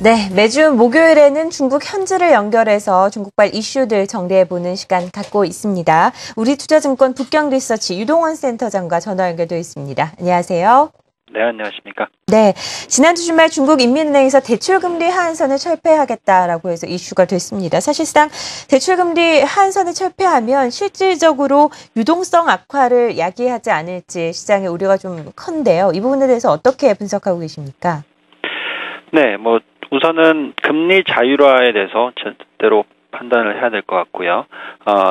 네, 매주 목요일에는 중국 현지를 연결해서 중국발 이슈들 정리해보는 시간 갖고 있습니다. 우리투자증권 북경리서치 유동원 센터장과 전화 연결되어 있습니다. 안녕하세요. 네, 안녕하십니까. 네, 지난주 주말 중국 인민은행에서 대출금리 하한선을 철폐하겠다라고 해서 이슈가 됐습니다. 사실상 대출금리 하한선을 철폐하면 실질적으로 유동성 악화를 야기하지 않을지 시장의 우려가 좀 큰데요. 이 부분에 대해서 어떻게 분석하고 계십니까? 네, 우선은 금리 자율화에 대해서 제대로 판단을 해야 될 것 같고요.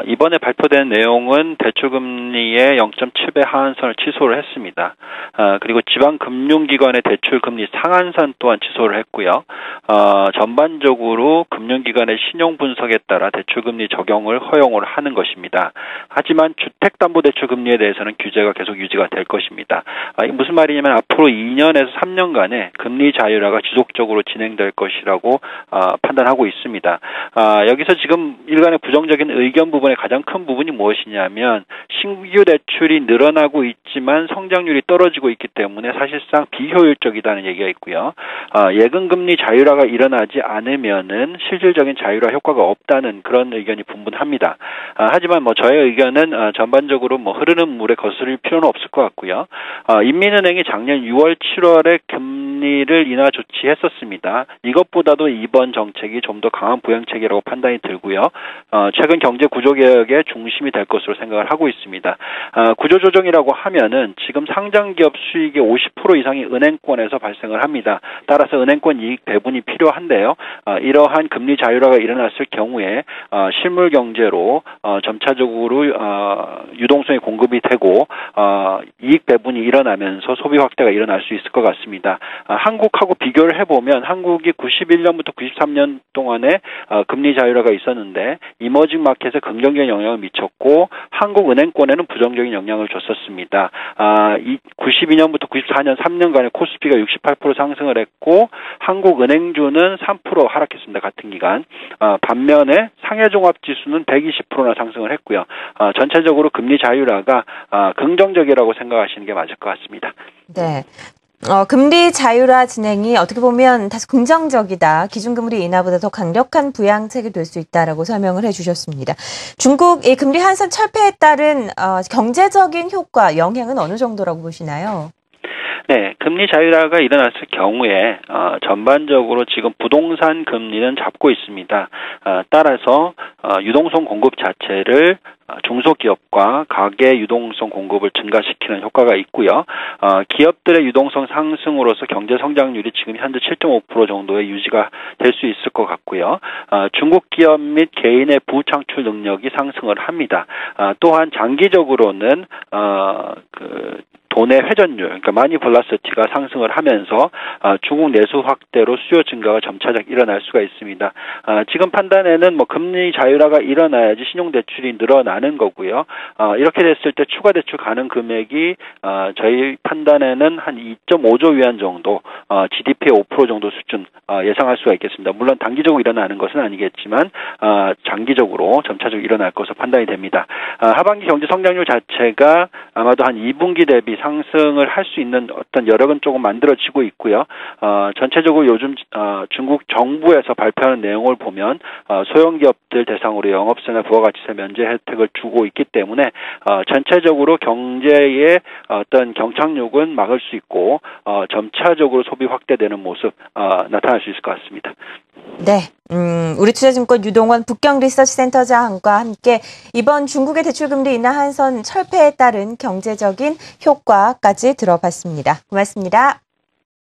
이번에 발표된 내용은 대출금리의 0.7배 하한선을 취소를 했습니다. 그리고 지방금융기관의 대출금리 상한선 또한 취소를 했고요. 전반적으로 금융기관의 신용분석에 따라 대출금리 적용을 허용을 하는 것입니다. 하지만 주택담보대출금리에 대해서는 규제가 계속 유지가 될 것입니다. 이게 무슨 말이냐면 앞으로 2년에서 3년간의 금리 자율화가 지속적으로 진행될 것이라고 판단하고 있습니다. 여기서 지금 일간의 부정적인 의견 부분의 가장 큰 부분이 무엇이냐면 신규 대출이 늘어나고 있지만 성장률이 떨어지고 있기 때문에 사실상 비효율적이다는 얘기가 있고요. 예금금리 자율화가 일어나지 않으면은 실질적인 자율화 효과가 없다는 그런 의견이 분분합니다. 하지만 저의 의견은 전반적으로 흐르는 물에 거스릴 필요는 없을 것 같고요. 인민은행이 작년 6월, 7월에 금리를 인하 조치했었습니다. 이것보다도 이번 정책이 좀 더 강한 부양책이라고 판단이 들고요. 최근 경제 구조개혁의 중심이 될 것으로 생각을 하고 있습니다. 구조조정이라고 하면은 지금 상장기업 수익의 50% 이상이 은행권에서 발생을 합니다. 따라서 은행권 이익 배분이 필요한데요. 이러한 금리 자율화가 일어났을 경우에 실물 경제로 점차적으로 유동성이 공급이 되고 이익 배분이 일어나면서 소비 확대가 일어날 수 있을 것 같습니다. 한국하고 비교를 해보면 한국이 91년부터 93년 동안에 금리 자율화가 있었는데 이머징 마켓에 긍정적인 영향을 미쳤고 한국은행권에는 부정적인 영향을 줬었습니다. 92년부터 94년 3년간의 코스피가 68% 상승을 했고 한국은행주는 3% 하락했습니다. 같은 기간. 반면에 상해종합지수는 120%나 상승을 했고요. 전체적으로 금리 자율화가 긍정적이라고 생각하시는 게 맞을 것 같습니다. 네. 금리 자율화 진행이 어떻게 보면 다소 긍정적이다. 기준금리 인하보다 더 강력한 부양책이 될 수 있다라고 설명을 해주셨습니다. 중국 이 금리 한선 철폐에 따른 경제적인 효과, 영향은 어느 정도라고 보시나요? 네, 금리 자율화가 일어났을 경우에 전반적으로 지금 부동산 금리는 잡고 있습니다. 따라서 유동성 공급 자체를 중소기업과 가계 유동성 공급을 증가시키는 효과가 있고요. 기업들의 유동성 상승으로서 경제 성장률이 지금 현재 7.5% 정도의 유지가 될 수 있을 것 같고요. 중국 기업 및 개인의 부창출 능력이 상승을 합니다. 또한 장기적으로는 돈의 회전율, 그러니까 마니 벨로시티가 상승을 하면서 중국 내수 확대로 수요 증가가 점차적 일어날 수가 있습니다. 지금 판단에는 금리 자율화가 일어나야지 신용대출이 늘어나는 거고요. 이렇게 됐을 때 추가 대출 가능 금액이 저희 판단에는 한 2.5조 위안 정도, GDP의 5% 정도 수준 예상할 수가 있겠습니다. 물론 단기적으로 일어나는 것은 아니겠지만 장기적으로 점차적으로 일어날 것으로 판단이 됩니다. 하반기 경제 성장률 자체가 아마도 한 2분기 대비 상승을 할 수 있는 어떤 여력은 조금 만들어지고 있고요. 전체적으로 요즘 중국 정부에서 발표하는 내용을 보면 소형기업들 대상으로 영업세나 부가가치세 면제 혜택을 주고 있기 때문에 전체적으로 경제의 어떤 경착륙은 막을 수 있고 점차적으로 소비 확대되는 모습 나타날 수 있을 것 같습니다. 네, 우리투자증권 유동원 북경리서치센터장과 함께 이번 중국의 대출금리 인하 한선 철폐에 따른 경제적인 효과까지 들어봤습니다. 고맙습니다.